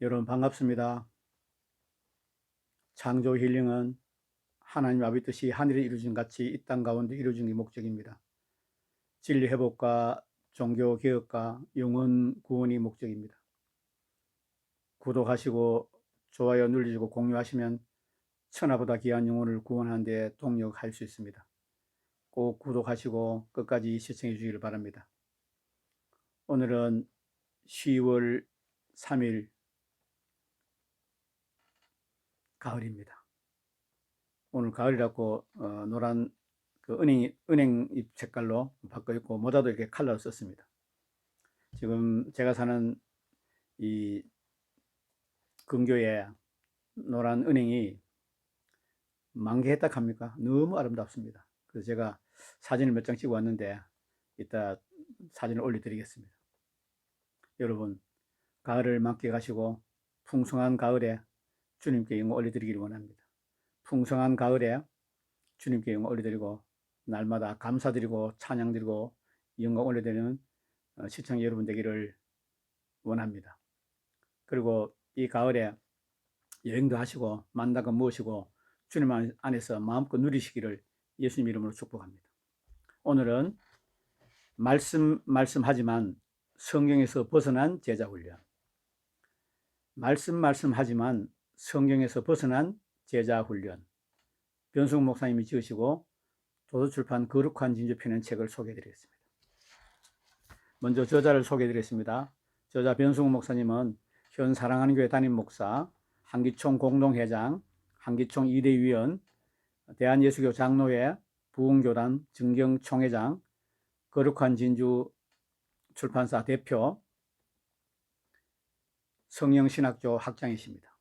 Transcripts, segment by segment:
여러분 반갑습니다. 창조 힐링은 하나님 아버지 뜻이 하늘에 이루어진 같이 이 땅 가운데 이루어진 게 목적입니다. 진리 회복과 종교 개혁과 영혼 구원이 목적입니다. 구독하시고 좋아요 눌러주고 공유하시면 천하보다 귀한 영혼을 구원하는 데 동력할 수 있습니다. 꼭 구독하시고 끝까지 시청해 주시길 바랍니다. 오늘은 10월 3일 가을입니다. 오늘 가을이라고 노란 은행잎 색깔로 바꿔 있고 모자도 이렇게 컬러를 썼습니다. 지금 제가 사는 이 근교에 노란 은행이 만개했다 합니까? 너무 아름답습니다. 그래서 제가 사진을 몇 장 찍어 왔는데 이따 사진을 올려드리겠습니다. 여러분 가을을 만끽하시고 풍성한 가을에 주님께 영광 올려드리기를 원합니다. 풍성한 가을에 주님께 영광 올려드리고 날마다 감사드리고 찬양드리고 영광 올려드리는 시청자 여러분 되기를 원합니다. 그리고 이 가을에 여행도 하시고 만나고 무엇이고 주님 안에서 마음껏 누리시기를 예수님 이름으로 축복합니다. 오늘은 말씀하지만 성경에서 벗어난 제자훈련. 말씀하지만 성경에서 벗어난 제자훈련. 변승 목사님이 지으시고 도서출판 거룩한 진주 펴낸 책을 소개해드리겠습니다. 먼저 저자를 소개해드리겠습니다. 저자 변승 목사님은 현 사랑하는 교회 담임 목사, 한기총 공동회장, 한기총 2대 위원, 대한예수교 장로회 부흥교단 증경총회장, 거룩한 진주 출판사 대표, 성령신학교 학장이십니다.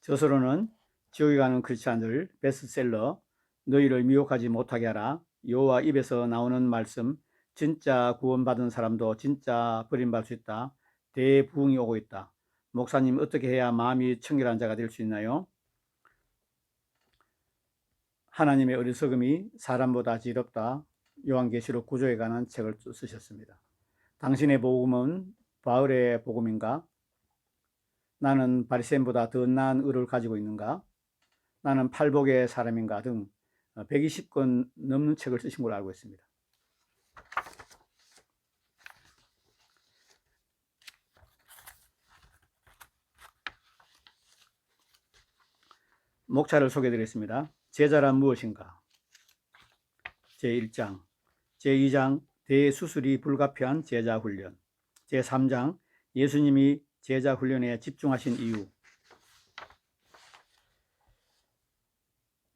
저서로는 지옥에 가는 크리스찬들 베스트셀러, 너희를 미혹하지 못하게 하라, 여호와 입에서 나오는 말씀, 진짜 구원받은 사람도 진짜 버림받을 수 있다, 대부흥이 오고 있다, 목사님 어떻게 해야 마음이 청결한 자가 될 수 있나요? 하나님의 어리석음이 사람보다 지혜롭다, 요한계시록 9조에 관한 책을 쓰셨습니다. 당신의 복음은 바울의 복음인가? 나는 바리새인보다 더 나은 의를 가지고 있는가? 나는 팔복의 사람인가? 등 120권 넘는 책을 쓰신 걸로 알고 있습니다. 목차를 소개해드리겠습니다. 제자란 무엇인가? 제1장, 제2장 대수술이 불가피한 제자훈련, 제3장 예수님이 제자훈련에 집중하신 이유.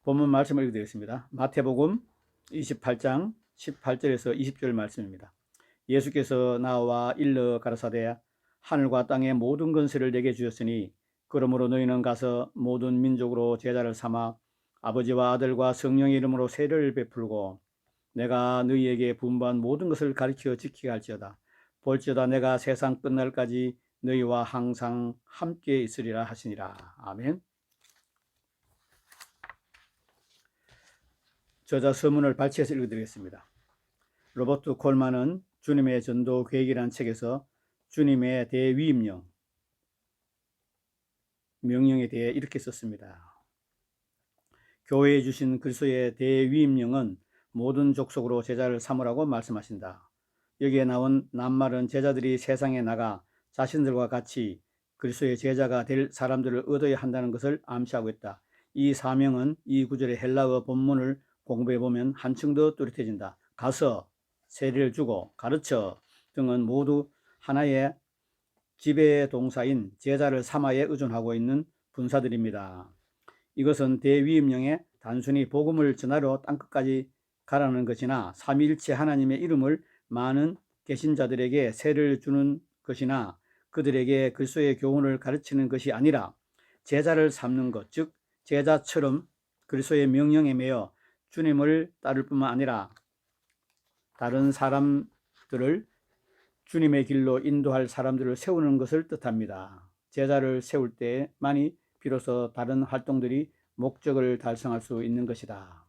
본문 말씀을 읽어드리겠습니다. 마태복음 28장 18절에서 20절 말씀입니다. 예수께서 나와 일러 가라사대 하늘과 땅의 모든 권세를 내게 주셨으니 그러므로 너희는 가서 모든 민족으로 제자를 삼아 아버지와 아들과 성령의 이름으로 세례를 베풀고 내가 너희에게 분부한 모든 것을 가르쳐 지키게 할지어다. 볼지어다 내가 세상 끝날까지 너희와 항상 함께 있으리라 하시니라. 아멘. 저자 서문을 발췌해서 읽어드리겠습니다. 로버트 콜만은 주님의 전도 계획이라는 책에서 주님의 대위임령, 명령에 대해 이렇게 썼습니다. 교회에 주신 그리스도의 대위임령은 모든 족속으로 제자를 삼으라고 말씀하신다. 여기에 나온 낱말은 제자들이 세상에 나가 자신들과 같이 그리스도의 제자가 될 사람들을 얻어야 한다는 것을 암시하고 있다. 이 사명은 이 구절의 헬라어 본문을 공부해보면 한층 더 뚜렷해진다. 가서 세례를 주고 가르쳐 등은 모두 하나의 지배 동사인 제자를 삼아에 의존하고 있는 분사들입니다. 이것은 대위임령에 단순히 복음을 전하러 땅끝까지 가라는 것이나 삼위일체 하나님의 이름을 많은 개신자들에게 세례를 주는 것이나 그들에게 그리스도의 교훈을 가르치는 것이 아니라 제자를 삼는 것, 즉 제자처럼 그리스도의 명령에 매여 주님을 따를 뿐만 아니라 다른 사람들을 주님의 길로 인도할 사람들을 세우는 것을 뜻합니다. 제자를 세울 때만이 비로소 다른 활동들이 목적을 달성할 수 있는 것이다.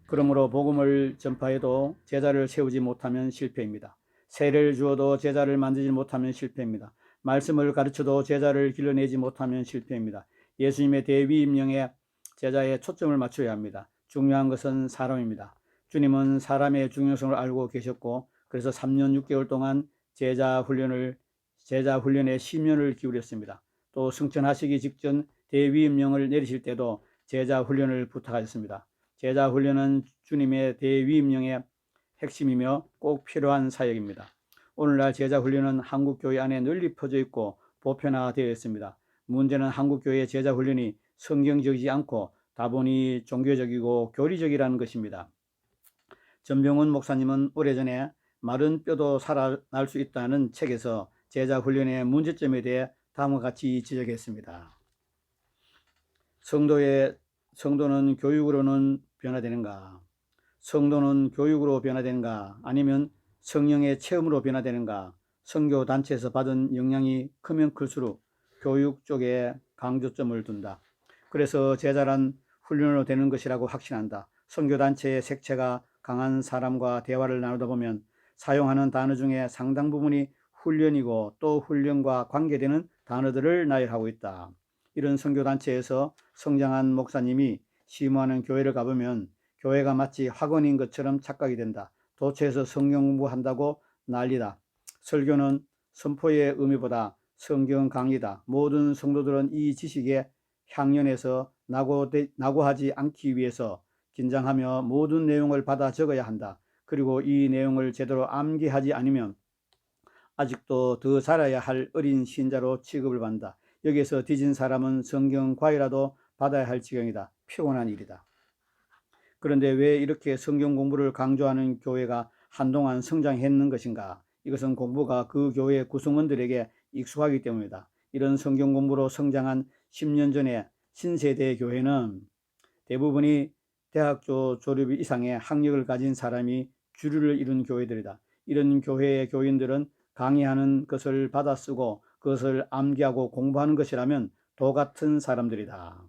그러므로 복음을 전파해도 제자를 세우지 못하면 실패입니다. 세례를 주어도 제자를 만들지 못하면 실패입니다. 말씀을 가르쳐도 제자를 길러내지 못하면 실패입니다. 예수님의 대위임령에 제자의 초점을 맞춰야 합니다. 중요한 것은 사람입니다. 주님은 사람의 중요성을 알고 계셨고 그래서 3년 6개월 동안 제자 훈련에 심연을 기울였습니다. 또 승천하시기 직전 대위임령을 내리실 때도 제자 훈련을 부탁하셨습니다. 제자 훈련은 주님의 대위임령의 핵심이며 꼭 필요한 사역입니다. 오늘날 제자 훈련은 한국 교회 안에 널리 퍼져 있고 보편화되어 있습니다. 문제는 한국 교회의 제자 훈련이 성경적이지 않고 다분히 종교적이고 교리적이라는 것입니다. 전병훈 목사님은 오래전에 마른 뼈도 살아날 수 있다는 책에서 제자 훈련의 문제점에 대해 다음과 같이 지적했습니다. 성도는 교육으로는 변화되는가? 성도는 교육으로 변화되는가? 아니면 성령의 체험으로 변화되는가? 선교 단체에서 받은 영향이 크면 클수록 교육 쪽에 강조점을 둔다. 그래서 제자란 훈련으로 되는 것이라고 확신한다. 선교 단체의 색채가 강한 사람과 대화를 나누다 보면 사용하는 단어 중에 상당 부분이 훈련이고 또 훈련과 관계되는 단어들을 나열하고 있다. 이런 선교 단체에서 성장한 목사님이 심호하는 교회를 가보면 교회가 마치 학원인 것처럼 착각이 된다. 도처에서 성경 공부한다고 난리다. 설교는 선포의 의미보다 성경 강의다. 모든 성도들은 이 지식에 향연해서 낙오하지 않기 위해서 긴장하며 모든 내용을 받아 적어야 한다. 그리고 이 내용을 제대로 암기하지 않으면 아직도 더 자라야 할 어린 신자로 취급을 받는다. 여기에서 뒤진 사람은 성경 과외라도 받아야 할 지경이다. 피곤한 일이다. 그런데 왜 이렇게 성경 공부를 강조하는 교회가 한동안 성장했는 것인가? 이것은 공부가 그 교회 구성원들에게 익숙하기 때문이다. 이런 성경 공부로 성장한 10년 전의 신세대 교회는 대부분이 대학교 졸업 이상의 학력을 가진 사람이 주류를 이룬 교회들이다. 이런 교회의 교인들은 강의하는 것을 받아 쓰고 그것을 암기하고 공부하는 것이라면 도 같은 사람들이다.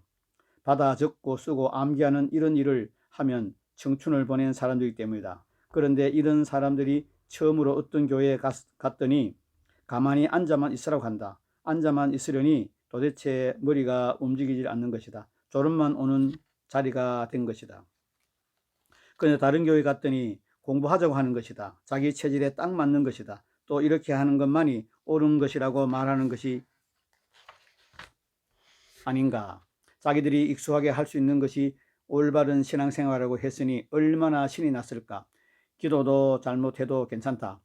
받아 적고 쓰고 암기하는 이런 일을 하면 청춘을 보낸 사람들이기 때문이다. 그런데 이런 사람들이 처음으로 어떤 교회에 갔더니 가만히 앉아만 있으라고 한다. 앉아만 있으려니 도대체 머리가 움직이질 않는 것이다. 졸음만 오는 자리가 된 것이다. 그런데 다른 교회 갔더니 공부하자고 하는 것이다. 자기 체질에 딱 맞는 것이다. 또 이렇게 하는 것만이 옳은 것이라고 말하는 것이 아닌가. 자기들이 익숙하게 할 수 있는 것이 올바른 신앙생활이라고 했으니 얼마나 신이 났을까. 기도도 잘못해도 괜찮다.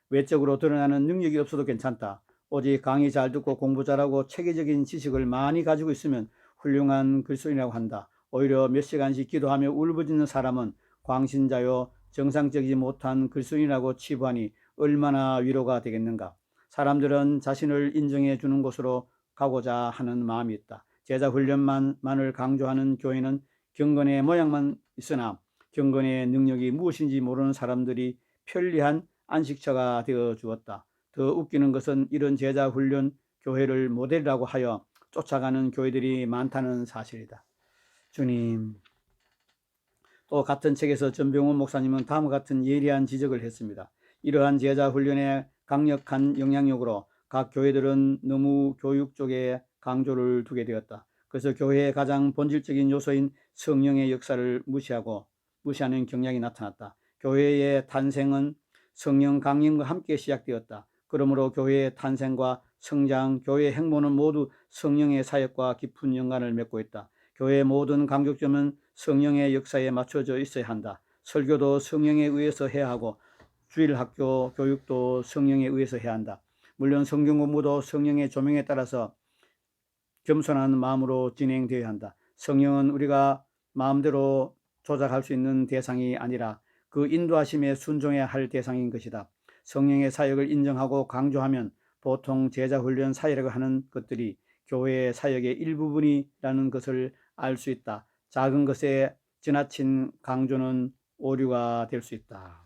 외적으로 드러나는 능력이 없어도 괜찮다. 오직 강의 잘 듣고 공부 잘하고 체계적인 지식을 많이 가지고 있으면 훌륭한 그리스도인이라고 한다. 오히려 몇 시간씩 기도하며 울부짖는 사람은 광신자요 정상적이지 못한 그리스도인이라고 치부하니 얼마나 위로가 되겠는가. 사람들은 자신을 인정해 주는 곳으로 가고자 하는 마음이 있다. 제자 훈련만을 강조하는 교회는 경건의 모양만 있으나 경건의 능력이 무엇인지 모르는 사람들이 편리한 안식처가 되어 주었다. 더 웃기는 것은 이런 제자 훈련 교회를 모델이라고 하여 쫓아가는 교회들이 많다는 사실이다. 주님. 또 같은 책에서 전병훈 목사님은 다음과 같은 예리한 지적을 했습니다. 이러한 제자 훈련의 강력한 영향력으로 각 교회들은 너무 교육 쪽에 강조를 두게 되었다. 그래서 교회의 가장 본질적인 요소인 성령의 역사를 무시하는 경향이 나타났다. 교회의 탄생은 성령 강림과 함께 시작되었다. 그러므로 교회의 탄생과 성장, 교회의 행보는 모두 성령의 사역과 깊은 연관을 맺고 있다. 교회의 모든 강조점은 성령의 역사에 맞춰져 있어야 한다. 설교도 성령에 의해서 해야 하고 주일학교 교육도 성령에 의해서 해야 한다. 물론 성경 공부도 성령의 조명에 따라서 겸손한 마음으로 진행되어야 한다. 성령은 우리가 마음대로 조작할 수 있는 대상이 아니라 그 인도하심에 순종해야 할 대상인 것이다. 성령의 사역을 인정하고 강조하면 보통 제자훈련 사역이라고 하는 것들이 교회의 사역의 일부분이라는 것을 알 수 있다. 작은 것에 지나친 강조는 오류가 될 수 있다.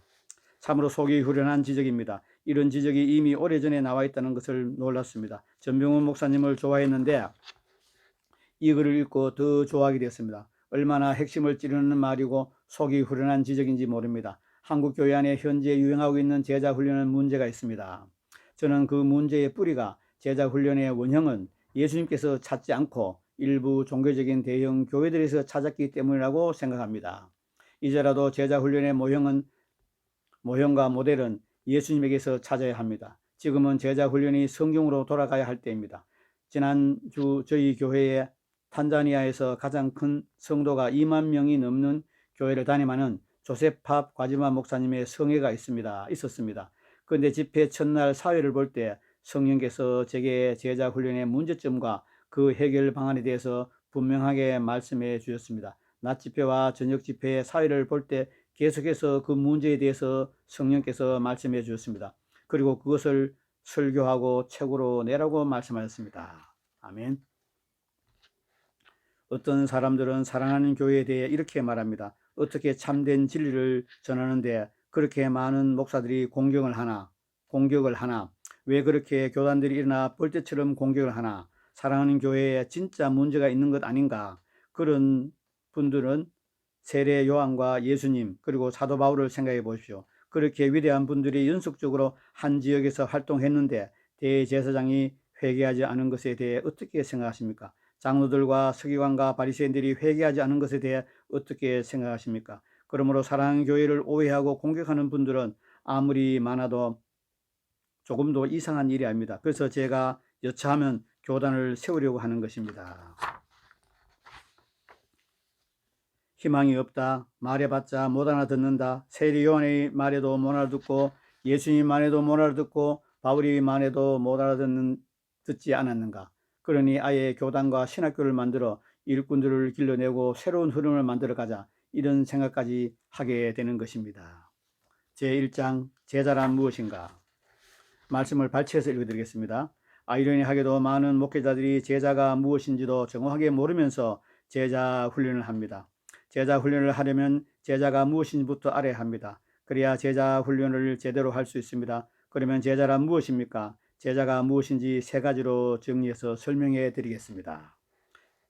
참으로 속이 후련한 지적입니다. 이런 지적이 이미 오래전에 나와 있다는 것을 놀랐습니다. 전병훈 목사님을 좋아했는데 이 글을 읽고 더 좋아하게 되었습니다. 얼마나 핵심을 찌르는 말이고 속이 후련한 지적인지 모릅니다. 한국 교회 안에 현재 유행하고 있는 제자 훈련은 문제가 있습니다. 저는 그 문제의 뿌리가 제자 훈련의 원형은 예수님께서 찾지 않고 일부 종교적인 대형 교회들에서 찾았기 때문이라고 생각합니다. 이제라도 제자 훈련의 모형과 모델은 예수님에게서 찾아야 합니다. 지금은 제자 훈련이 성경으로 돌아가야 할 때입니다. 지난주 저희 교회에 탄자니아에서 가장 큰 성도가 2만 명이 넘는 교회를 담임하는 조세팝 과지마 목사님의 성회가 있었습니다. 그런데 집회 첫날 사회를 볼 때 성령께서 제게 제자 훈련의 문제점과 그 해결 방안에 대해서 분명하게 말씀해 주셨습니다. 낮 집회와 저녁 집회의 사회를 볼 때 계속해서 그 문제에 대해서 성령께서 말씀해 주셨습니다. 그리고 그것을 설교하고 책으로 내라고 말씀하셨습니다. 아멘. 어떤 사람들은 사랑하는 교회에 대해 이렇게 말합니다. 어떻게 참된 진리를 전하는데 그렇게 많은 목사들이 공격을 하나? 왜 그렇게 교단들이 일어나 벌떼처럼 공격을 하나? 사랑하는 교회에 진짜 문제가 있는 것 아닌가? 그런 분들은 세례 요한과 예수님 그리고 사도 바울을 생각해 보십시오. 그렇게 위대한 분들이 연속적으로 한 지역에서 활동했는데 대제사장이 회개하지 않은 것에 대해 어떻게 생각하십니까? 장로들과 서기관과 바리새인들이 회개하지 않은 것에 대해 어떻게 생각하십니까? 그러므로 사랑하는 교회를 오해하고 공격하는 분들은 아무리 많아도 조금도 이상한 일이 아닙니다. 그래서 제가 여차하면 교단을 세우려고 하는 것입니다. 희망이 없다. 말해봤자 못 알아듣는다. 세례 요한의 말에도 못 알아듣고 예수님 말에도 못 알아듣고 바울이 말에도 못 알아듣지 않았는가. 그러니 아예 교단과 신학교를 만들어 일꾼들을 길러내고 새로운 흐름을 만들어 가자. 이런 생각까지 하게 되는 것입니다. 제1장 제자란 무엇인가? 말씀을 발췌해서 읽어드리겠습니다. 아이러니하게도 많은 목회자들이 제자가 무엇인지도 정확하게 모르면서 제자 훈련을 합니다. 제자 훈련을 하려면 제자가 무엇인지부터 알아야 합니다. 그래야 제자 훈련을 제대로 할 수 있습니다. 그러면 제자란 무엇입니까? 제자가 무엇인지 세 가지로 정리해서 설명해 드리겠습니다.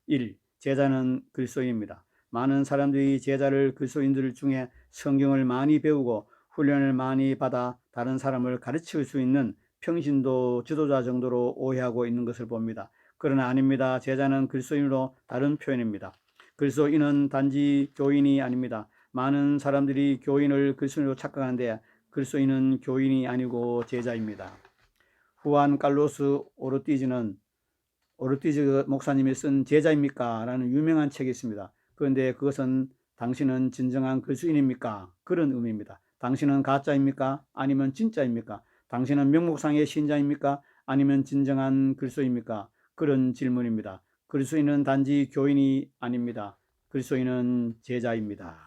1. 제자는 그리스도인입니다. 많은 사람들이 제자를 그리스도인들 중에 성경을 많이 배우고 훈련을 많이 받아 다른 사람을 가르칠 수 있는 평신도 지도자 정도로 오해하고 있는 것을 봅니다. 그러나 아닙니다. 제자는 그리스도인으로 다른 표현입니다. 그리스도인은 단지 교인이 아닙니다. 많은 사람들이 교인을 그리스도인으로 착각하는데 그리스도인은 교인이 아니고 제자입니다. 후안 칼로스 오르티즈 목사님이 쓴 제자입니까? 라는 유명한 책이 있습니다. 그런데 그것은 당신은 진정한 그리스도인입니까? 그런 의미입니다. 당신은 가짜입니까? 아니면 진짜입니까? 당신은 명목상의 신자입니까? 아니면 진정한 그리스도입니까? 그런 질문입니다. 그리스도인은 단지 교인이 아닙니다. 그리스도인은 제자입니다.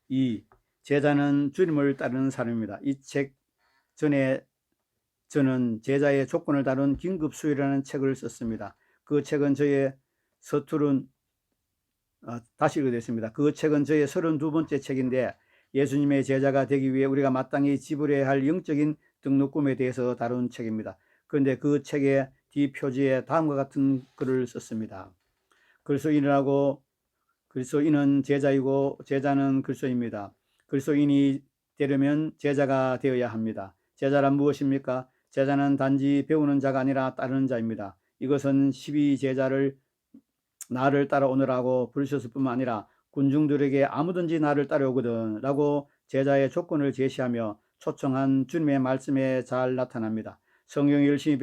2. 제자는 주님을 따르는 사람입니다. 이 책 전에 저는 제자의 조건을 다룬 긴급수요라는 책을 썼습니다. 그 책은 저의 다시 읽어드렸습니다. 그 책은 저의 32번째 책인데 예수님의 제자가 되기 위해 우리가 마땅히 지불해야 할 영적인 등록금에 대해서 다룬 책입니다. 그런데 그 책의 뒷표지에 다음과 같은 글을 썼습니다. 그리스도인은 제자이고 제자는 그리스도입니다. 그리스도인이 되려면 제자가 되어야 합니다. 제자란 무엇입니까? 제자는 단지 배우는 자가 아니라 따르는 자입니다. 이것은 12제자를 나를 따라오느라고 부르셨을 뿐만 아니라 군중들에게 아무든지 나를 따라오거든 라고 제자의 조건을 제시하며 초청한 주님의 말씀에 잘 나타납니다. 성경 열심히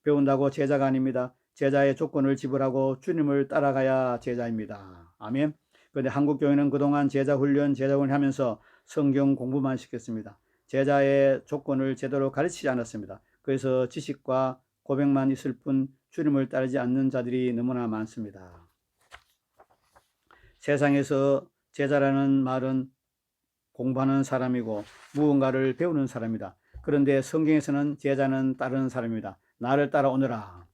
배운다고 제자가 아닙니다. 제자의 조건을 지불하고 주님을 따라가야 제자입니다. 아멘. 그런데 한국교회는 그동안 제자 훈련 하면서 성경 공부만 시켰습니다. 제자의 조건을 제대로 가르치지 않았습니다. 그래서 지식과 고백만 있을 뿐 주님을 따르지 않는 자들이 너무나 많습니다. 세상에서 제자라는 말은 공부하는 사람이고 무언가를 배우는 사람이다. 그런데 성경에서는 제자는 따르는 사람입니다. 나를 따라오너라.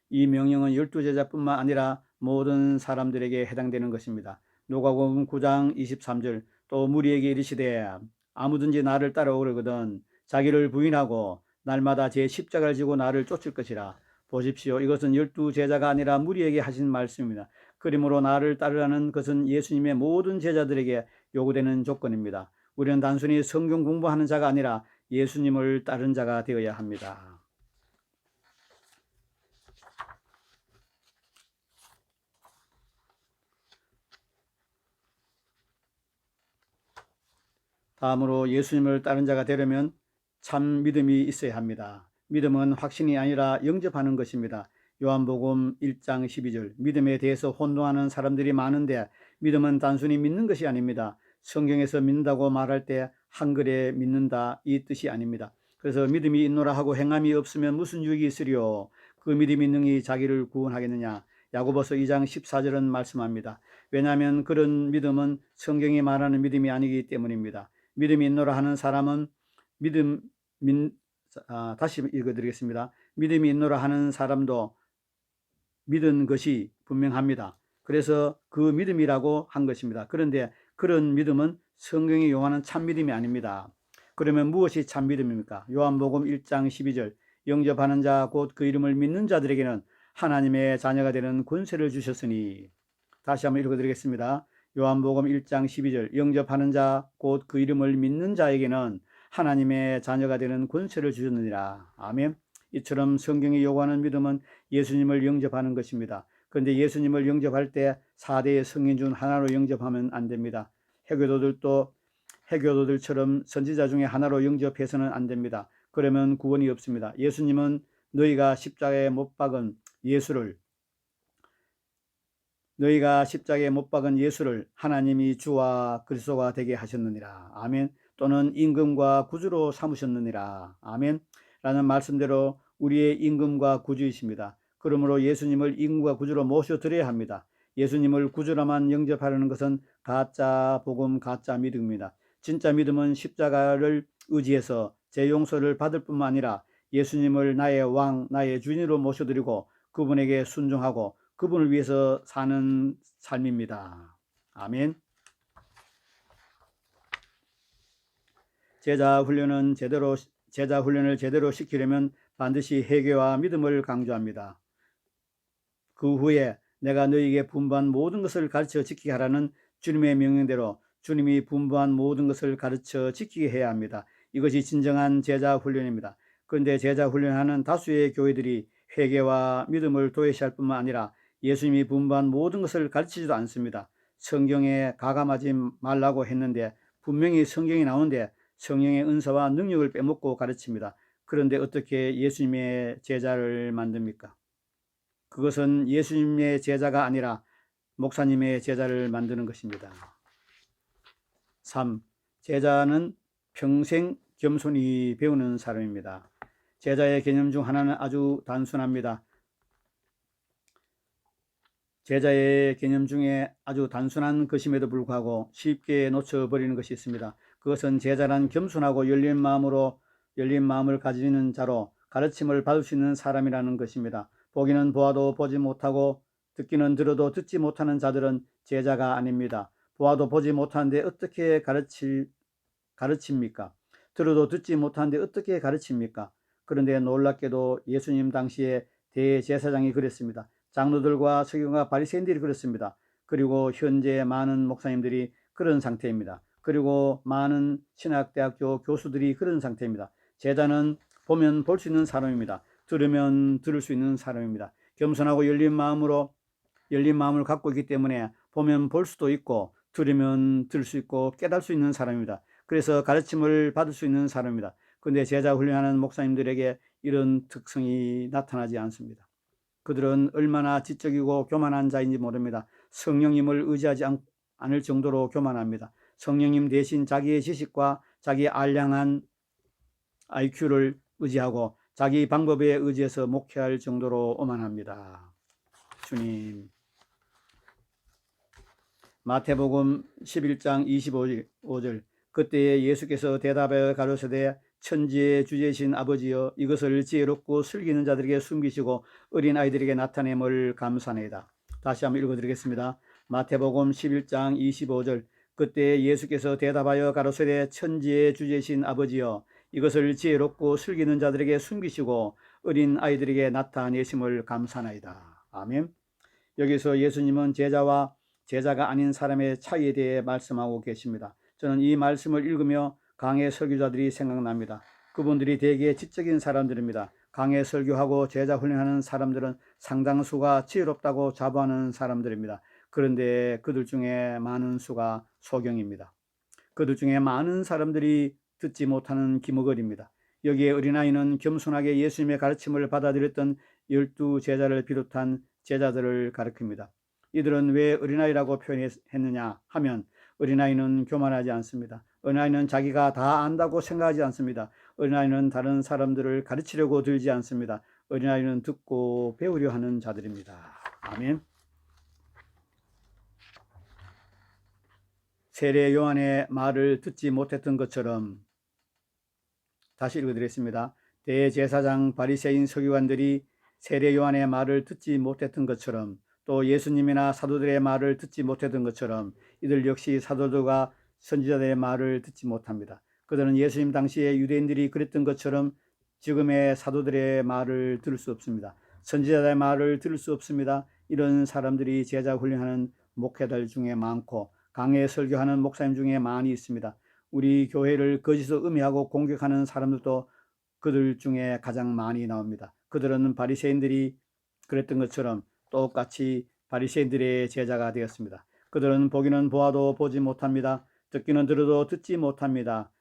이 명령은 12제자뿐만 아니라 모든 사람들에게 해당되는 것입니다. 누가복음 9장 23절 또 무리에게 이르시되 아무든지 나를 따라오려거든 자기를 부인하고 날마다 제 십자가를 지고 나를 쫓을 것이라. 보십시오. 이것은 12제자가 아니라 무리에게 하신 말씀입니다. 그러므로 나를 따르라는 것은 예수님의 모든 제자들에게 요구되는 조건입니다. 우리는 단순히 성경 공부하는 자가 아니라 예수님을 따른 자가 되어야 합니다. 다음으로 예수님을 따른 자가 되려면 참 믿음이 있어야 합니다. 믿음은 확신이 아니라 영접하는 것입니다. 요한복음 1장 12절, 믿음에 대해서 혼동하는 사람들이 많은데 믿음은 단순히 믿는 것이 아닙니다. 성경에서 믿는다고 말할 때 한글에 믿는다 이 뜻이 아닙니다. 그래서 믿음이 있노라 하고 행함이 없으면 무슨 유익이 있으리요? 그 믿음이 능히 자기를 구원하겠느냐? 야고보서 2장 14절은 말씀합니다. 왜냐하면 그런 믿음은 성경이 말하는 믿음이 아니기 때문입니다. 믿음이 있노라 하는 사람은 다시 읽어드리겠습니다. 믿음이 있노라 하는 사람도 믿은 것이 분명합니다. 그래서 그 믿음이라고 한 것입니다. 그런데 그런 믿음은 성경이 요하는 참 믿음이 아닙니다. 그러면 무엇이 참 믿음입니까? 요한복음 1장 12절, 영접하는 자 곧 그 이름을 믿는 자들에게는 하나님의 자녀가 되는 권세를 주셨으니. 다시 한번 읽어드리겠습니다. 요한복음 1장 12절, 영접하는 자 곧 그 이름을 믿는 자에게는 하나님의 자녀가 되는 권세를 주셨느니라. 아멘. 이처럼 성경이 요구하는 믿음은 예수님을 영접하는 것입니다. 그런데 예수님을 영접할 때 4대의 성인 중 하나로 영접하면 안 됩니다. 해교도들처럼 선지자 중에 하나로 영접해서는 안 됩니다. 그러면 구원이 없습니다. 예수님은 너희가 십자가에 못 박은 예수를 하나님이 주와 그리스도가 되게 하셨느니라. 아멘. 또는 임금과 구주로 삼으셨느니라. 아멘. 라는 말씀대로 우리의 임금과 구주이십니다. 그러므로 예수님을 임금과 구주로 모셔드려야 합니다. 예수님을 구주로만 영접하려는 것은 가짜 복음, 가짜 믿음입니다. 진짜 믿음은 십자가를 의지해서 제 용서를 받을 뿐만 아니라 예수님을 나의 왕, 나의 주인으로 모셔드리고 그분에게 순종하고 그분을 위해서 사는 삶입니다. 아멘. 제자 훈련을 제대로 시키려면 반드시 회개와 믿음을 강조합니다. 그 후에 내가 너희에게 분부한 모든 것을 가르쳐 지키게 하라는 주님의 명령대로 주님이 분부한 모든 것을 가르쳐 지키게 해야 합니다. 이것이 진정한 제자 훈련입니다. 그런데 제자 훈련하는 다수의 교회들이 회개와 믿음을 도외시할 뿐만 아니라 예수님이 분부한 모든 것을 가르치지도 않습니다. 성경에 가감하지 말라고 했는데 분명히 성경이 나오는데 성령의 은사와 능력을 빼먹고 가르칩니다. 그런데 어떻게 예수님의 제자를 만듭니까? 그것은 예수님의 제자가 아니라 목사님의 제자를 만드는 것입니다. 3. 제자는 평생 겸손히 배우는 사람입니다. 제자의 개념 중 하나는 아주 단순합니다. 제자의 개념 중에 아주 단순한 것임에도 불구하고 쉽게 놓쳐버리는 것이 있습니다. 그것은 제자란 겸손하고 열린 마음을 가지는 자로 가르침을 받을 수 있는 사람이라는 것입니다. 보기는 보아도 보지 못하고 듣기는 들어도 듣지 못하는 자들은 제자가 아닙니다. 보아도 보지 못하는데 어떻게 가르칩니까? 들어도 듣지 못하는데 어떻게 가르칩니까? 그런데 놀랍게도 예수님 당시에 대제사장이 그랬습니다. 장로들과 서기관과 바리새인들이 그렇습니다. 그리고 현재 많은 목사님들이 그런 상태입니다. 그리고 많은 신학대학교 교수들이 그런 상태입니다. 제자는 보면 볼 수 있는 사람입니다. 들으면 들을 수 있는 사람입니다. 겸손하고 열린 마음을 갖고 있기 때문에 보면 볼 수도 있고 들으면 들을 수 있고 깨달을 수 있는 사람입니다. 그래서 가르침을 받을 수 있는 사람입니다. 그런데 제자 훈련하는 목사님들에게 이런 특성이 나타나지 않습니다. 그들은 얼마나 지적이고 교만한 자인지 모릅니다. 성령님을 의지하지 않을 정도로 교만합니다. 성령님 대신 자기의 지식과 자기 알량한 IQ를 의지하고 자기 방법에 의지해서 목회할 정도로 오만합니다. 주님. 마태복음 11장 25절, 그때에 예수께서 대답하여 가로사대 천지의 주제신 아버지여, 이것을 지혜롭고 슬기는 자들에게 숨기시고 어린 아이들에게 나타냄을 감사하나이다. 다시 한번 읽어드리겠습니다. 마태복음 11장 25절, 그때 예수께서 대답하여 가로사대 천지의 주제신 아버지여, 이것을 지혜롭고 슬기는 자들에게 숨기시고 어린 아이들에게 나타내심을 감사하나이다. 아멘. 여기서 예수님은 제자와 제자가 아닌 사람의 차이에 대해 말씀하고 계십니다. 저는 이 말씀을 읽으며 강해 설교자들이 생각납니다. 그분들이 대개 지적인 사람들입니다. 강해 설교하고 제자 훈련하는 사람들은 상당수가 지혜롭다고 자부하는 사람들입니다. 그런데 그들 중에 많은 수가 소경입니다. 그들 중에 많은 사람들이 듣지 못하는 기머거리입니다. 여기에 어린아이는 겸손하게 예수님의 가르침을 받아들였던 12 제자를 비롯한 제자들을 가리킵니다. 이들은 왜 어린아이라고 표현했느냐 하면 어린아이는 교만하지 않습니다. 어린아이는 자기가 다 안다고 생각하지 않습니다. 어린아이는 다른 사람들을 가르치려고 들지 않습니다. 어린아이는 듣고 배우려 하는 자들입니다. 아멘. 세례 요한의 말을 듣지 못했던 것처럼, 다시 읽어드리겠습니다. 대제사장 바리새인 서기관들이 세례 요한의 말을 듣지 못했던 것처럼, 또 예수님이나 사도들의 말을 듣지 못했던 것처럼 이들 역시 사도들과 선지자들의 말을 듣지 못합니다. 그들은 예수님 당시에 유대인들이 그랬던 것처럼 지금의 사도들의 말을 들을 수 없습니다. 선지자들의 말을 들을 수 없습니다. 이런 사람들이 제자 훈련하는 목회자들 중에 많고 강해 설교하는 목사님 중에 많이 있습니다. 우리 교회를 거짓으로 음해하고 공격하는 사람들도 그들 중에 가장 많이 나옵니다. 그들은 바리새인들이 그랬던 것처럼 똑같이 바리새인들의 제자가 되었습니다. 그들은 보기는 보아도 보지 못합니다. 듣기는 들어도 듣지 못합니다.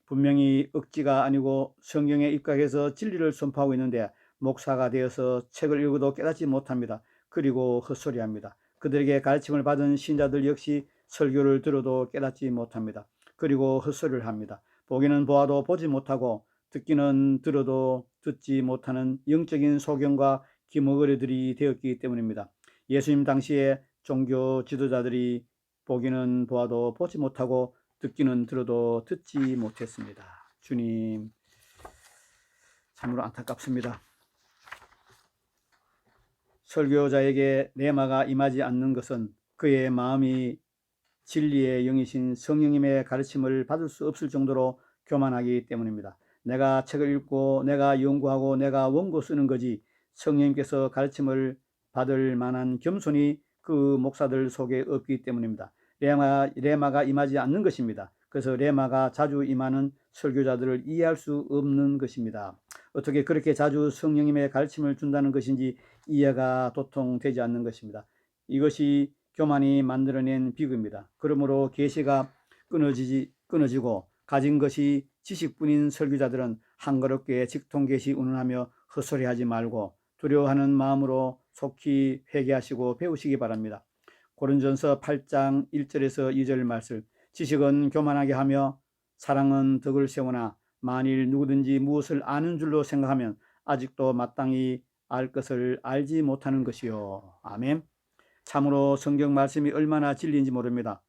분명히 억지가 아니고 성경에 입각해서 진리를 선포하고 있는데 목사가 되어서 책을 읽어도 깨닫지 못합니다. 그리고 헛소리합니다. 그들에게 가르침을 받은 신자들 역시 설교를 들어도 깨닫지 못합니다. 그리고 헛소리를 합니다. 보기는 보아도 보지 못하고 듣기는 들어도 듣지 못하는 영적인 소경과 기머거리들이 되었기 때문입니다. 예수님 당시에 종교 지도자들이 보기는 보아도 보지 못하고 듣기는 들어도 듣지 못했습니다. 주님, 참으로 안타깝습니다. 설교자에게 레마가 임하지 않는 것은 그의 마음이 진리의 영이신 성령님의 가르침을 받을 수 없을 정도로 교만하기 때문입니다. 내가 책을 읽고 내가 연구하고 내가 원고 쓰는 거지 성령님께서 가르침을 받을 만한 겸손이 그 목사들 속에 없기 때문입니다. 레마가 임하지 않는 것입니다. 그래서 레마가 자주 임하는 설교자들을 이해할 수 없는 것입니다. 어떻게 그렇게 자주 성령님의 가르침을 준다는 것인지 이해가 도통되지 않는 것입니다. 이것이 교만이 만들어낸 비극입니다. 그러므로 계시가 끊어지고 가진 것이 지식뿐인 설교자들은 한가롭게 직통계시 운운하며 헛소리하지 말고 두려워하는 마음으로 속히 회개하시고 배우시기 바랍니다. 고린전서 8장 1절에서 2절 말씀, 지식은 교만하게 하며 사랑은 덕을 세우나 만일 누구든지 무엇을 아는 줄로 생각하면 아직도 마땅히 알 것을 알지 못하는 것이요. 아멘. 참으로 성경 말씀이 얼마나 진리인지 모릅니다.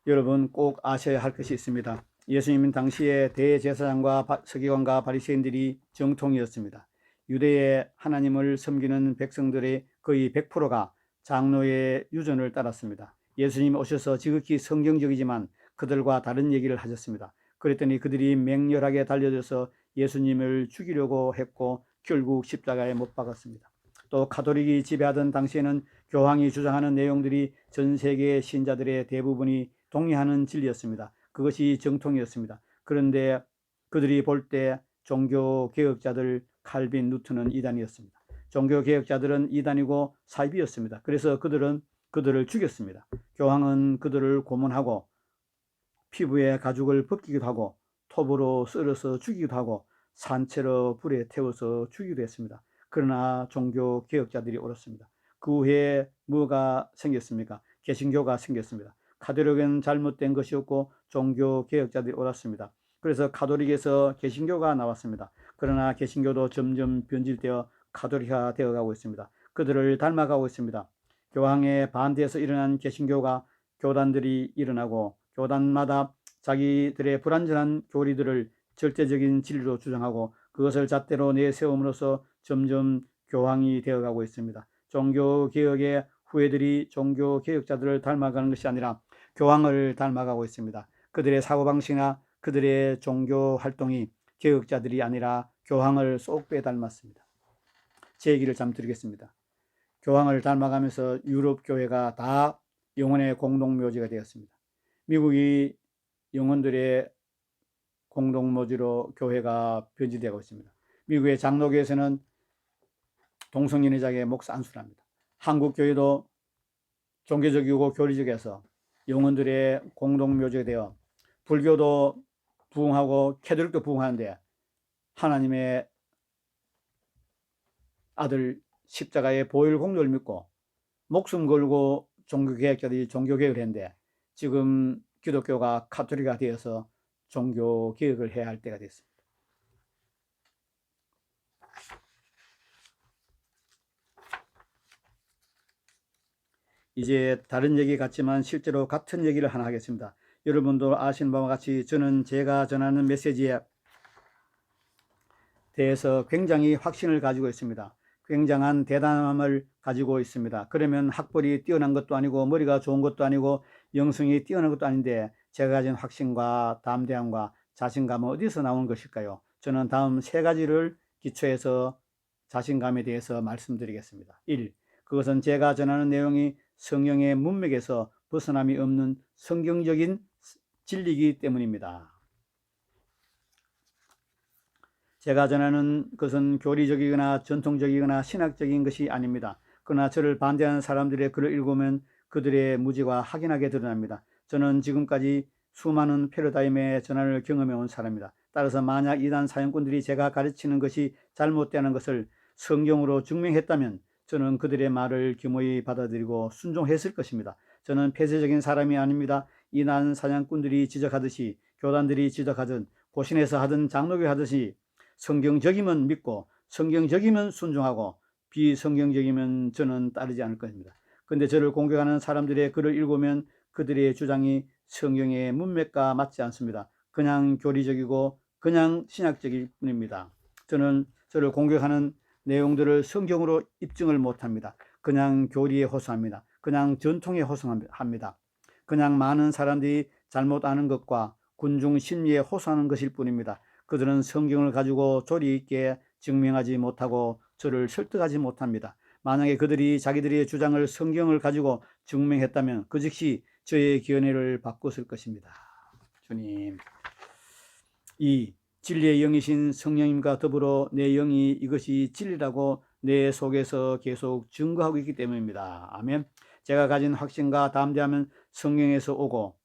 여러분 꼭 아셔야 할 것이 있습니다. 예수님 당시에 대제사장과 서기관과 바리새인들이 정통이었습니다. 유대의 하나님을 섬기는 백성들의 거의 100%가 장로의 유전을 따랐습니다. 예수님 오셔서 지극히 성경적이지만 그들과 다른 얘기를 하셨습니다. 그랬더니 그들이 맹렬하게 달려들어서 예수님을 죽이려고 했고 결국 십자가에 못 박았습니다. 또 가톨릭이 지배하던 당시에는 교황이 주장하는 내용들이 전 세계 신자들의 대부분이 동의하는 진리였습니다. 그것이 정통이었습니다. 그런데 그들이 볼 때 종교개혁자들 칼빈, 루트는 이단이었습니다. 종교개혁자들은 이단이고 사이비였습니다. 그래서 그들은 그들을 죽였습니다. 교황은 그들을 고문하고 피부에 가죽을 벗기기도 하고 톱으로 썰어서 죽이기도 하고 산채로 불에 태워서 죽이기도 했습니다. 그러나 종교개혁자들이 옳았습니다. 그 후에 뭐가 생겼습니까? 개신교가 생겼습니다. 가톨릭은 잘못된 것이었고 종교개혁자들이 옳았습니다. 그래서 가톨릭에서 개신교가 나왔습니다. 그러나 개신교도 점점 변질되어 가톨릭화 되어가고 있습니다. 그들을 닮아가고 있습니다. 교황에 반대해서 일어난 개신교가 교단들이 일어나고 교단마다 자기들의 불완전한 교리들을 절대적인 진리로 주장하고 그것을 잣대로 내세움으로써 점점 교황이 되어가고 있습니다. 종교개혁의 후예들이 종교개혁자들을 닮아가는 것이 아니라 교황을 닮아가고 있습니다. 그들의 사고방식이나 그들의 종교활동이 개혁자들이 아니라 교황을 쏙 빼닮았습니다. 제 얘기를 잠 드리겠습니다. 교황을 닮아가면서 유럽 교회가 다 영혼의 공동묘지가 되었습니다. 미국이 영혼들의 공동묘지로 교회가 변질되고 있습니다. 미국의 장로교에서는 동성연애자에게 목사 안수를 합니다. 한국 교회도 종교적이고 교리적에서 영혼들의 공동묘지가 되어 불교도 부흥하고 캐톨릭도 부흥하는데 하나님의 아들 십자가의 보혈 공로를 믿고 목숨 걸고 종교개혁자들이 종교개혁을 했는데 지금 기독교가 카톨릭가 되어서 종교개혁을 해야 할 때가 됐습니다. 이제 다른 얘기 같지만 실제로 같은 얘기를 하나 하겠습니다. 여러분도 아시는 바와 같이 저는 제가 전하는 메시지에 대해서 굉장히 확신을 가지고 있습니다. 굉장한 대담함을 가지고 있습니다. 그러면 학벌이 뛰어난 것도 아니고 머리가 좋은 것도 아니고 영성이 뛰어난 것도 아닌데 제가 가진 확신과 담대함과 자신감은 어디서 나온 것일까요? 저는 다음 세 가지를 기초해서 자신감에 대해서 말씀드리겠습니다. 1. 그것은 제가 전하는 내용이 성령의 문맥에서 벗어남이 없는 성경적인 진리이기 때문입니다. 제가 전하는 것은 교리적이거나 전통적이거나 신학적인 것이 아닙니다. 그러나 저를 반대하는 사람들의 글을 읽으면 그들의 무지가 확인하게 드러납니다. 저는 지금까지 수많은 패러다임의 전환을 경험해 온 사람입니다. 따라서 만약 이단 사형꾼들이 제가 가르치는 것이 잘못되는 것을 성경으로 증명했다면 저는 그들의 말을 겸허히 받아들이고 순종했을 것입니다. 저는 폐쇄적인 사람이 아닙니다. 이단 사냥꾼들이 지적하듯이, 교단들이 지적하든, 고신에서 하든 장로교 하듯이 성경적이면 믿고 성경적이면 순종하고 비성경적이면 저는 따르지 않을 것입니다. 그런데 저를 공격하는 사람들의 글을 읽으면 그들의 주장이 성경의 문맥과 맞지 않습니다. 그냥 교리적이고 그냥 신학적일 뿐입니다. 저는 저를 공격하는 내용들을 성경으로 입증을 못합니다. 그냥 교리에 호소합니다. 그냥 전통에 호소합니다. 그냥 많은 사람들이 잘못 아는 것과 군중 심리에 호소하는 것일 뿐입니다. 그들은 성경을 가지고 조리 있게 증명하지 못하고 저를 설득하지 못합니다. 만약에 그들이 자기들의 주장을 성경을 가지고 증명했다면 그 즉시 저의 견해를 바꿨을 것입니다. 주님. 2. 진리의 영이신 성령님과 더불어 내 영이 이것이 진리라고 내 속에서 계속 증거하고 있기 때문입니다. 아멘. 제가 가진 확신과 담대함은 성경에서 오고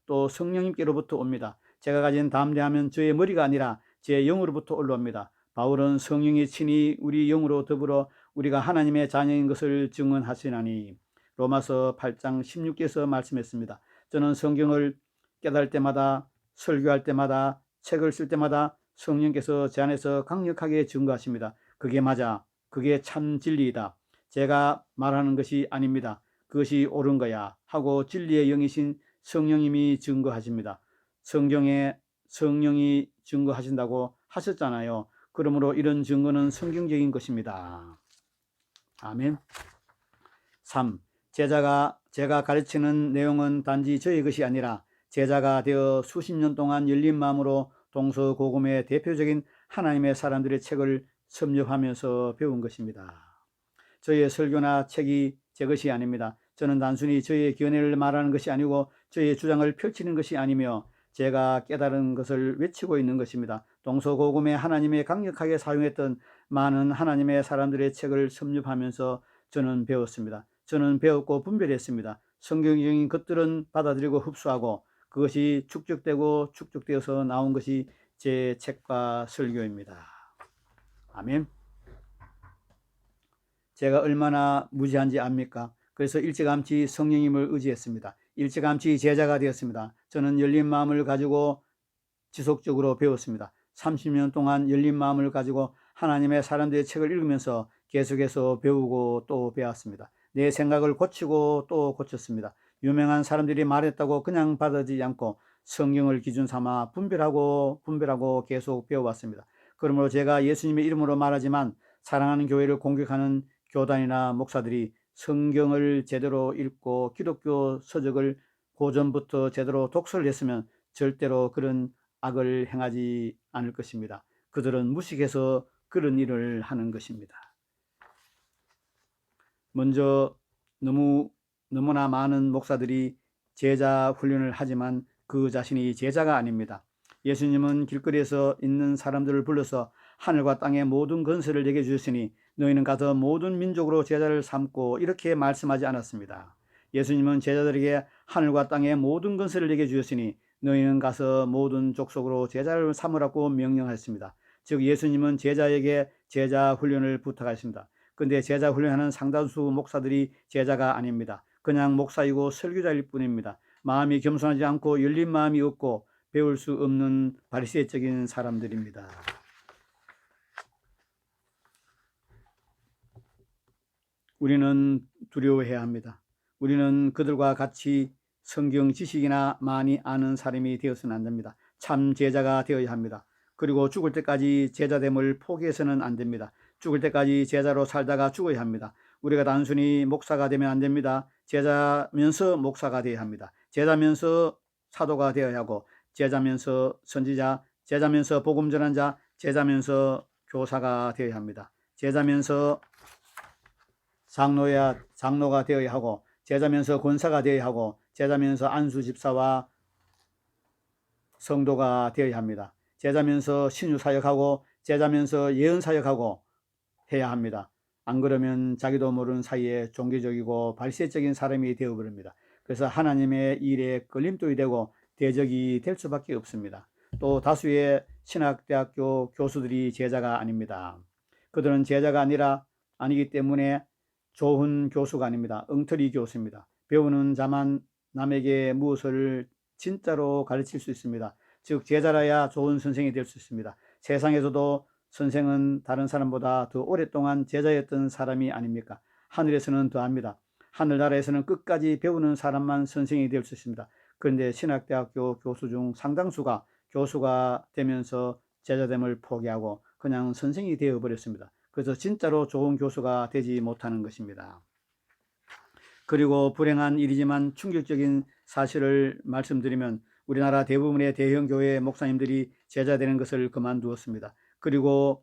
또 성령님께로부터 옵니다. 제가 가진 담대함은 저의 머리가 아니라 제 영으로부터 올라옵니다. 바울은 성령이 친히 우리 영으로 더불어 우리가 하나님의 자녀인 것을 증언하시나니 로마서 8장 16절에서 말씀했습니다. 저는 성경을 깨달을 때마다 설교할 때마다 책을 쓸 때마다 성령께서 제 안에서 강력하게 증거하십니다. 그게 맞아. 그게 참 진리이다. 제가 말하는 것이 아닙니다. 그것이 옳은 거야 하고 진리의 영이신 성령님이 증거하십니다. 성경에 성령이 증거하신다고 하셨잖아요. 그러므로 이런 증거는 성경적인 것입니다. 아멘. 3. 제가 가르치는 내용은 단지 저의 것이 아니라 제자가 되어 수십 년 동안 열린 마음으로 동서고금의 대표적인 하나님의 사람들의 책을 섭렵하면서 배운 것입니다. 저의 설교나 책이 제 것이 아닙니다. 저는 단순히 저의 견해를 말하는 것이 아니고 저의 주장을 펼치는 것이 아니며 제가 깨달은 것을 외치고 있는 것입니다. 동서고금에 하나님의 강력하게 사용했던 많은 하나님의 사람들의 책을 섭렵하면서 저는 배웠습니다. 저는 배웠고 분별했습니다. 성경적인 것들은 받아들이고 흡수하고 그것이 축적되어서 나온 것이 제 책과 설교입니다. 아멘. 제가 얼마나 무지한지 압니까? 그래서 일찌감치 성령님을 의지했습니다. 일찌감치 제자가 되었습니다. 저는 열린 마음을 가지고 지속적으로 배웠습니다. 30년 동안 열린 마음을 가지고 하나님의 사람들의 책을 읽으면서 계속해서 배우고 또 배웠습니다. 내 생각을 고치고 또 고쳤습니다. 유명한 사람들이 말했다고 그냥 받아들이지 않고 성경을 기준 삼아 분별하고 계속 배워왔습니다. 그러므로 제가 예수님의 이름으로 말하지만 사랑하는 교회를 공격하는 교단이나 목사들이 성경을 제대로 읽고 기독교 서적을 고전부터 제대로 독서를 했으면 절대로 그런 악을 행하지 않을 것입니다. 그들은 무식해서 그런 일을 하는 것입니다. 먼저 너무나 많은 목사들이 제자 훈련을 하지만 그 자신이 제자가 아닙니다. 예수님은 길거리에서 있는 사람들을 불러서 하늘과 땅의 모든 건설을 내게 주셨으니 너희는 가서 모든 민족으로 제자를 삼고 이렇게 말씀하지 않았습니다. 예수님은 제자들에게 하늘과 땅의 모든 건설을 내게 주셨으니 너희는 가서 모든 족속으로 제자를 삼으라고 명령하셨습니다. 즉 예수님은 제자에게 제자 훈련을 부탁하십니다. 근데 제자 훈련하는 상당수 목사들이 제자가 아닙니다. 그냥 목사이고 설교자일 뿐입니다. 마음이 겸손하지 않고 열린 마음이 없고 배울 수 없는 바리새적인 사람들입니다. 우리는 두려워해야 합니다. 우리는 그들과 같이 성경 지식이나 많이 아는 사람이 되어서는 안 됩니다. 참 제자가 되어야 합니다. 그리고 죽을 때까지 제자됨을 포기해서는 안 됩니다. 죽을 때까지 제자로 살다가 죽어야 합니다. 우리가 단순히 목사가 되면 안 됩니다. 제자면서 목사가 되어야 합니다. 제자면서 사도가 되어야 하고, 제자면서 선지자, 제자면서 복음 전환자, 제자면서 교사가 되어야 합니다. 제자면서 장로가 되어야 하고, 제자면서 권사가 되어야 하고, 제자면서 안수 집사와 성도가 되어야 합니다. 제자면서 신유 사역하고, 제자면서 예언 사역하고 해야 합니다. 안 그러면 자기도 모르는 사이에 종교적이고 발세적인 사람이 되어버립니다. 그래서 하나님의 일에 걸림돌이 되고 대적이 될 수밖에 없습니다. 또 다수의 신학대학교 교수들이 제자가 아닙니다. 그들은 제자가 아니기 때문에 좋은 교수가 아닙니다. 엉터리 교수입니다. 배우는 자만 남에게 무엇을 진짜로 가르칠 수 있습니다. 즉 제자라야 좋은 선생이 될 수 있습니다. 세상에서도 선생은 다른 사람보다 더 오랫동안 제자였던 사람이 아닙니까? 하늘에서는 더합니다. 하늘나라에서는 끝까지 배우는 사람만 선생이 될 수 있습니다. 그런데 신학대학교 교수 중 상당수가 교수가 되면서 제자됨을 포기하고 그냥 선생이 되어버렸습니다. 그래서 진짜로 좋은 교수가 되지 못하는 것입니다. 그리고 불행한 일이지만 충격적인 사실을 말씀드리면 우리나라 대부분의 대형 교회 목사님들이 제자 되는 것을 그만두었습니다. 그리고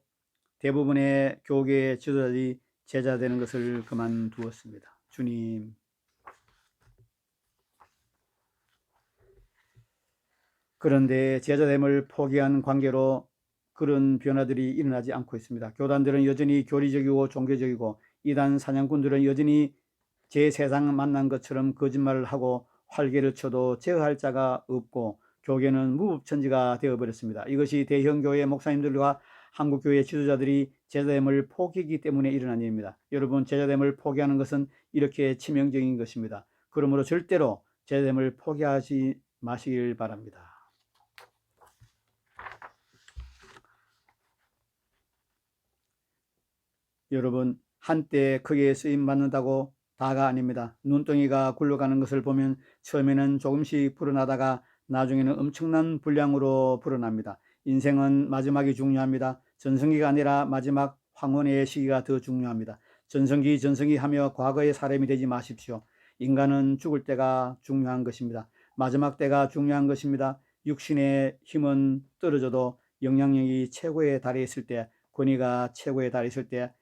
대부분의 교계 지도자들이 제자 되는 것을 그만두었습니다. 주님. 그런데 제자됨을 포기한 관계로 그런 변화들이 일어나지 않고 있습니다. 교단들은 여전히 교리적이고 종교적이고 이단 사냥꾼들은 여전히 제 세상 만난 것처럼 거짓말을 하고 활개를 쳐도 제어할 자가 없고 교계는 무법천지가 되어버렸습니다. 이것이 대형교회 목사님들과 한국교회 지도자들이 제자됨을 포기하기 때문에 일어난 일입니다. 여러분, 제자됨을 포기하는 것은 이렇게 치명적인 것입니다. 그러므로 절대로 제자됨을 포기하지 마시길 바랍니다. 여러분, 한때 크게 쓰임받는다고 다가 아닙니다. 눈덩이가 굴러가는 것을 보면 처음에는 조금씩 불어나다가 나중에는 엄청난 분량으로 불어납니다. 인생은 마지막이 중요합니다. 전성기가 아니라 마지막 황혼의 시기가 더 중요합니다. 전성기 하며 과거의 사람이 되지 마십시오. 인간은 죽을 때가 중요한 것입니다. 마지막 때가 중요한 것입니다. 육신의 힘은 떨어져도 영향력이 최고에 달해 있을 때, 권위가 최고에 달해 있을 때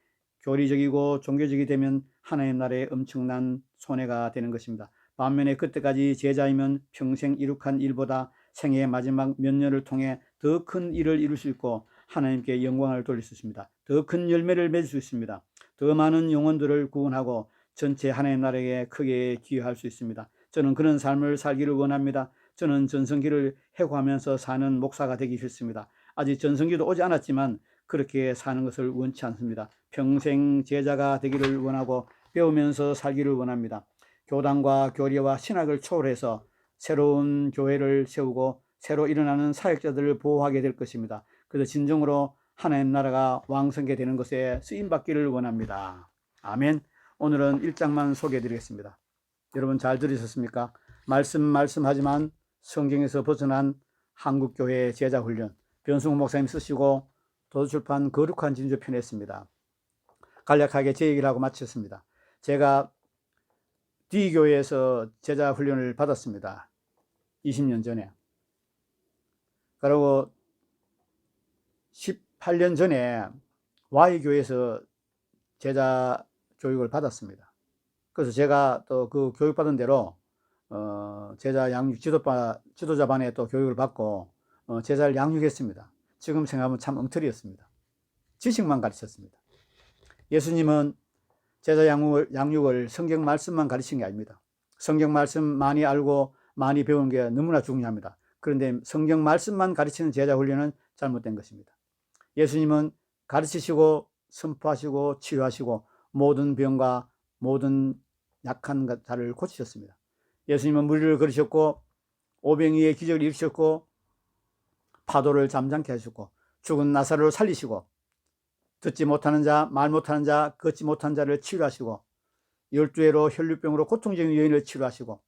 교리적이고 종교적이 되면 하나님 나라에 엄청난 손해가 되는 것입니다. 반면에 그때까지 제자이면 평생 이룩한 일보다 생애의 마지막 몇 년을 통해 더 큰 일을 이룰 수 있고 하나님께 영광을 돌릴 수 있습니다. 더 큰 열매를 맺을 수 있습니다. 더 많은 영혼들을 구원하고 전체 하나님 나라에 크게 기여할 수 있습니다. 저는 그런 삶을 살기를 원합니다. 저는 전성기를 해고하면서 사는 목사가 되기 싫습니다. 아직 전성기도 오지 않았지만 그렇게 사는 것을 원치 않습니다. 평생 제자가 되기를 원하고 배우면서 살기를 원합니다. 교단과 교리와 신학을 초월해서 새로운 교회를 세우고 새로 일어나는 사역자들을 보호하게 될 것입니다. 그래서 진정으로 하나님 나라가 왕성하게 되는 것에 쓰임받기를 원합니다. 아멘. 오늘은 1장만 소개해 드리겠습니다. 여러분 잘 들으셨습니까? 말씀하지만 성경에서 벗어난 한국교회 제자훈련, 변승호 목사님 쓰시고 도서출판 거룩한 진주 편했습니다. 간략하게 제 얘기를 하고 마쳤습니다. 제가 D교회에서 제자훈련을 받았습니다. 20년 전에. 그리고 18년 전에 Y교회에서 제자 교육을 받았습니다. 그래서 제가 또 그 교육받은 대로 제자 양육 지도자반에 또 교육을 받고 제자를 양육했습니다. 지금 생각하면 참 엉터리였습니다. 지식만 가르쳤습니다. 예수님은 제자 양육을 성경 말씀만 가르친 게 아닙니다. 성경 말씀 많이 알고 많이 배우는 게 너무나 중요합니다. 그런데 성경 말씀만 가르치는 제자 훈련은 잘못된 것입니다. 예수님은 가르치시고 선포하시고 치유하시고 모든 병과 모든 약한 자를 고치셨습니다. 예수님은 물리를 걸으셨고 오병이의 기적을 일으키셨고 파도를 잠잠케 하셨고 죽은 나사로를 살리시고 듣지 못하는 자, 말 못하는 자, 걷지 못한 자를 치유하시고 열두해로 혈류병으로 고통적인 여인을 치유하시고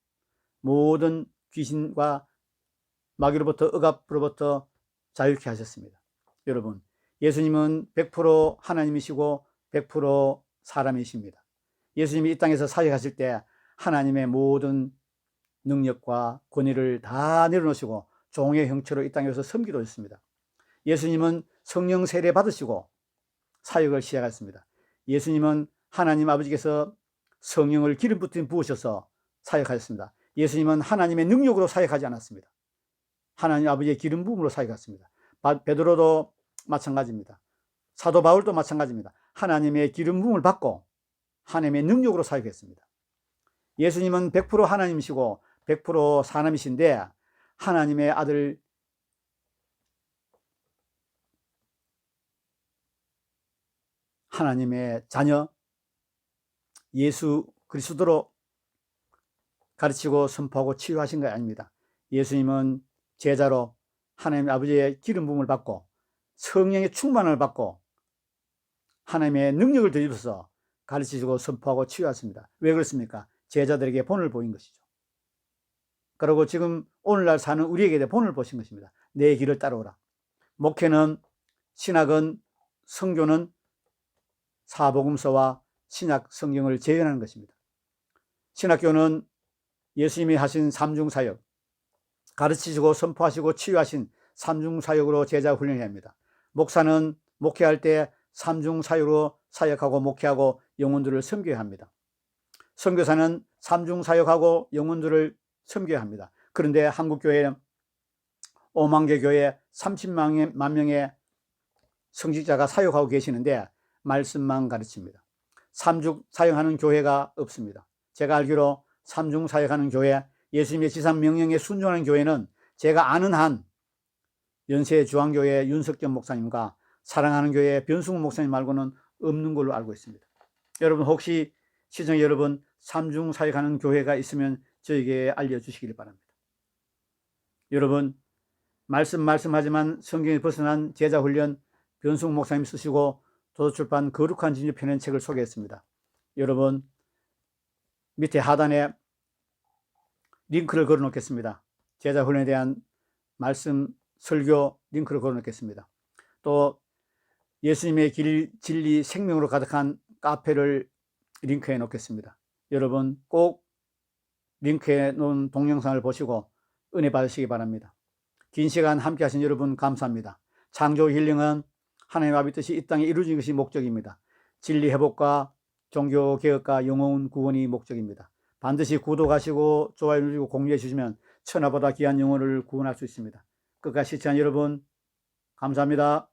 모든 귀신과 마귀로부터 억압으로부터 자유케 하셨습니다. 여러분, 예수님은 100% 하나님이시고 100% 사람이십니다. 예수님이 이 땅에서 사역하실 때 하나님의 모든 능력과 권위를 다 내려놓으시고 종의 형체로 이 땅에서 섬기도 했습니다. 예수님은 성령 세례 받으시고 사역을 시작했습니다. 예수님은 하나님 아버지께서 성령을 기름 부으셔서 사역하셨습니다. 예수님은 하나님의 능력으로 사역하지 않았습니다. 하나님 아버지의 기름 부음으로 사역했습니다. 베드로도 마찬가지입니다. 사도 바울도 마찬가지입니다. 하나님의 기름 부음을 받고 하나님의 능력으로 사역했습니다. 예수님은 100% 하나님이시고 100% 사람이신데 하나님의 아들 하나님의 자녀 예수 그리스도로 가르치고 선포하고 치유하신 거 아닙니다. 예수님은 제자로 하나님 아버지의 기름 부음을 받고 성령의 충만을 받고 하나님의 능력을 더입어서 가르치시고 선포하고 치유하십니다. 왜 그렇습니까? 제자들에게 본을 보인 것이죠. 그리고 지금 오늘날 사는 우리에게 본을 보신 것입니다. 내 길을 따라오라. 목회는, 신학은, 선교는 사복음서와 신약 성경을 재현하는 것입니다. 신학교는 예수님이 하신 삼중사역, 가르치시고 선포하시고 치유하신 삼중사역으로 제자 훈련해야 합니다. 목사는 목회할 때 삼중사역으로 사역하고 목회하고 영혼들을 섬겨야 합니다. 선교사는 삼중사역하고 영혼들을 섬겨야 합니다. 그런데 한국교회 5만 개 교회 30만 명의 성직자가 사역하고 계시는데 말씀만 가르칩니다. 삼중 사역하는 교회가 없습니다. 제가 알기로 삼중 사역하는 교회, 예수님의 지상 명령에 순종하는 교회는 제가 아는 한 연세 중앙교회 윤석전 목사님과 사랑하는 교회 변승우 목사님 말고는 없는 걸로 알고 있습니다. 여러분 혹시 시청자 여러분 삼중 사역하는 교회가 있으면 저에게 알려주시길 바랍니다. 여러분 말씀하지만 성경에 벗어난 제자훈련 변승우 목사님 쓰시고 도서출판 거룩한 진주 편의 책을 소개했습니다. 여러분 밑에 하단에 링크를 걸어 놓겠습니다. 제자훈련에 대한 말씀 설교 링크를 걸어 놓겠습니다. 또 예수님의 길 진리 생명으로 가득한 카페를 링크해 놓겠습니다. 여러분 꼭 링크해 놓은 동영상을 보시고 은혜 받으시기 바랍니다. 긴 시간 함께 하신 여러분 감사합니다. 창조 힐링은 하나님 아버지 뜻이 이 땅에 이루어진 것이 목적입니다. 진리 회복과 종교 개혁과 영혼 구원이 목적입니다. 반드시 구독하시고 좋아요 누르시고 공유해 주시면 천하보다 귀한 영혼을 구원할 수 있습니다. 끝까지 시청한 여러분 감사합니다.